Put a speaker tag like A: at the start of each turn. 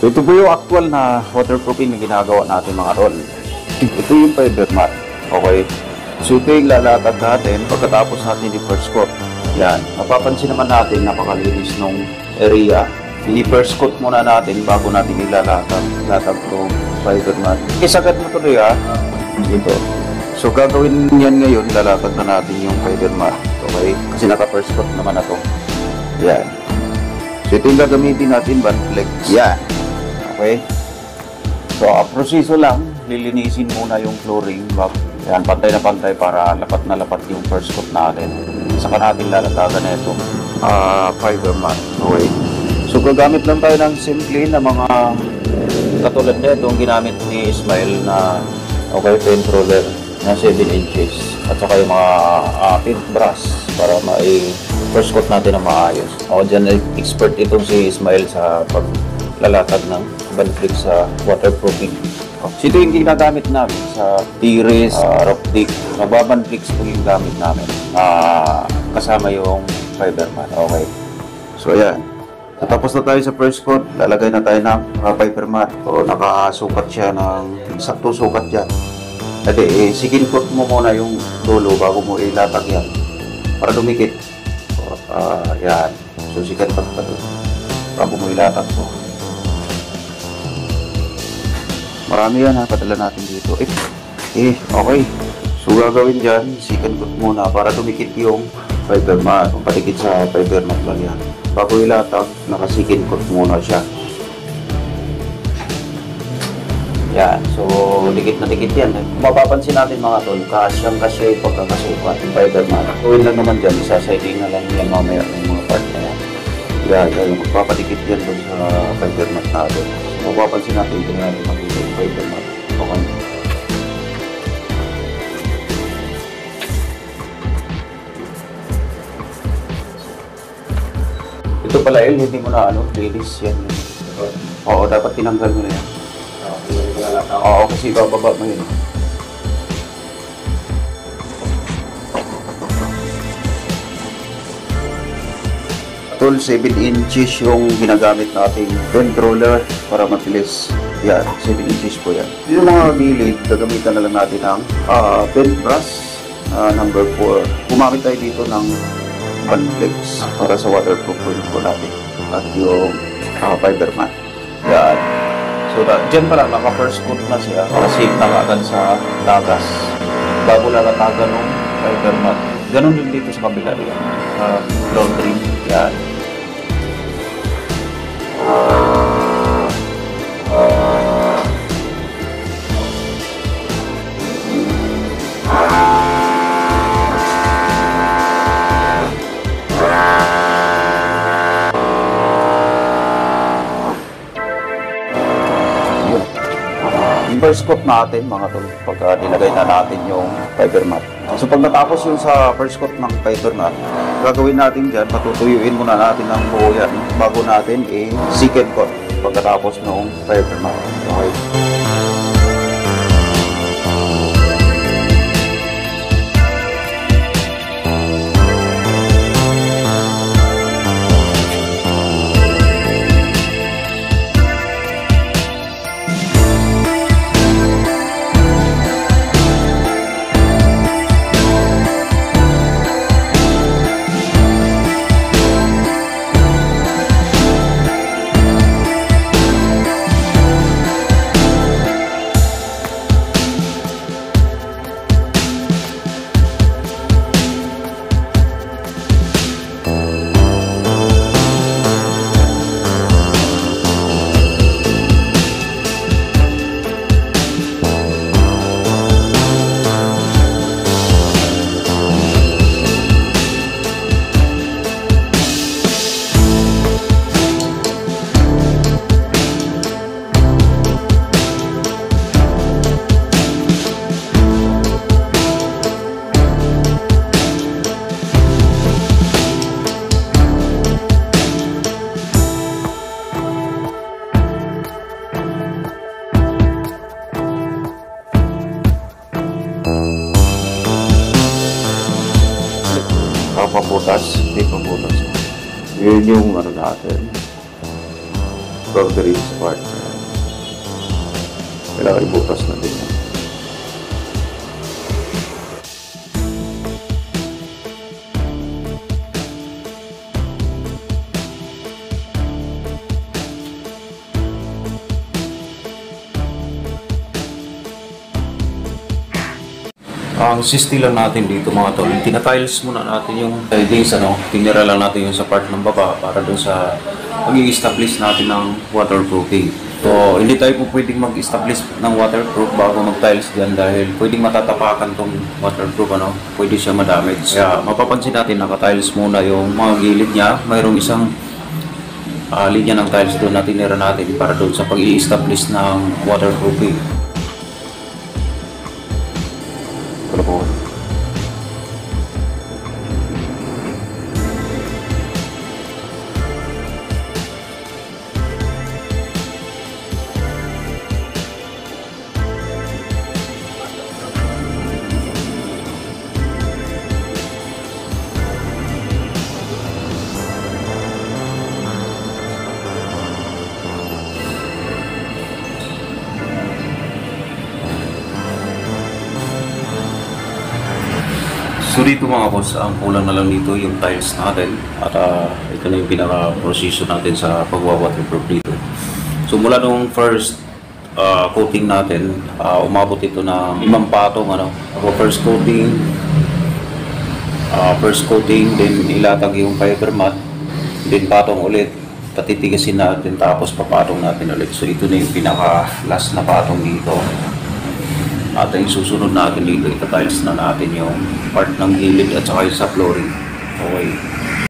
A: So, ito po yung actual na waterproofing na ginagawa natin mga tol. Ito yung fiber mat. Okay. So ito yung lalatag natin pagkatapos natin i-first coat. Yan. Mapapansin naman natin napakalinis nung area. I-first coat muna natin bago natin ilalatag. Latag itong fiber mat. Isagad mo tuloy ha. Dito. So gagawin yan ngayon. Lalatag na natin yung fiber mat. Okay. Kasi naka-first coat naman na to. Yan. So ito yung gagamitin natin, bandflex. Yan. Okay. So, proseso lang, lilinisin muna yung flooring. Yan, pantay na pantay para lapat na lapat yung first coat natin. Saka natin lalatagan na itong fiber mat. Okay. So, gagamit lang tayo ng simple na mga katulad na itong ginamit ni Ismael na paint roller na 7 inches. At saka yung mga paintbrush para first coat natin na maayos. O, dyan expert itong si Ismael sa paglalatag ng bandflex sa waterproofing. So ito yung ginagamit namin sa terrace, roof deck. Magbabandflex po yung gamit namin. Kasama yung fiber mat. Okay. So ayan. Tapos na tayo sa first coat. Lalagay na tayo ng fiber mat. So nakasukat siya ng sakto sukat yan. At second coat mo muna yung dulo bago mo ilatag yan. Para dumikit. So, yan. So second coat pa doon. Bago mo ilatag po. Marami yan ha, padala natin dito. Okay. So gagawin dyan, second coat muna para dumikit yung fiber mat. Patikit sa fiber mat lang yan. Bago ilatag, naka-second coat muna siya. Yan, so dikit na dikit yan. Mapapansin natin mga tol, kasyang-kasya yung pagkakasukat yung fiber mat. Gawin lang naman dyan, isa-siding na lang yan mamaya ng mga part na yan. Yan, magpapadikit yan doon sa fiber mat natin. Mapapansin natin ito na makikita yung fiber mat. Okay. Ito pala hindi mo na release yan. Oo, dapat tinanggal mo na yan. Oo, kasi bababa mo yun. Tol, 7 inches yung ginagamit nating paint roller para matilis. Yan, 7 inches po yan. Yung mga gilid, gagamitan na lang natin ng paintbrush number 4. Gumamit tayo dito ng bandflex para sa waterproofing po natin. At yung fiber mat. Yan. So, dyan pa lang, naka-first coat na siya. Safe na agad sa tagas. Bago lalatagan ng fiber mat. Ganon din dito sa kabila yan. Floor trim. Yan. First coat natin mga tol, pag nilagay na natin yung fiber mat. So pag natapos yung sa first coat ng fiber mat, gagawin natin dyan, patutuyuin muna natin ng buo yan bago natin second coat pagkatapos ng fiber mat. Okay. Paputas, hindi paputas. Yun yung natin. embroidery sa part. Kailangan ibutas na din. Ang sistilan natin dito mga tol, tinatiles muna natin yung days, tinira lang natin yung sa part ng baba para dun sa pag-i-establish natin ng waterproofing. So, hindi tayo po pwedeng mag-establish ng waterproof bago mag-tiles dyan dahil pwedeng matatapakan tong waterproof, pwede siya madamage. Kaya mapapansin natin naka-tiles muna yung mga gilid niya, mayroong isang linya ng tiles doon na tinira natin para doon sa pag-i-establish ng waterproofing. So dito mga boss, ang kulang na lang dito yung tiles natin at ito na yung pinaka-proseso natin sa pagwa-waterproof dito. So mula nung first coating natin, umabot ito ng 5 patong first coating, then ilatag yung fiber mat, then patong ulit, patitigasin natin tapos papatong natin ulit. So ito na yung pinaka-last na patong dito. At yung susunod natin dito, ita-tiles na natin yung part ng gilid at saka yung sa flooring. Okay.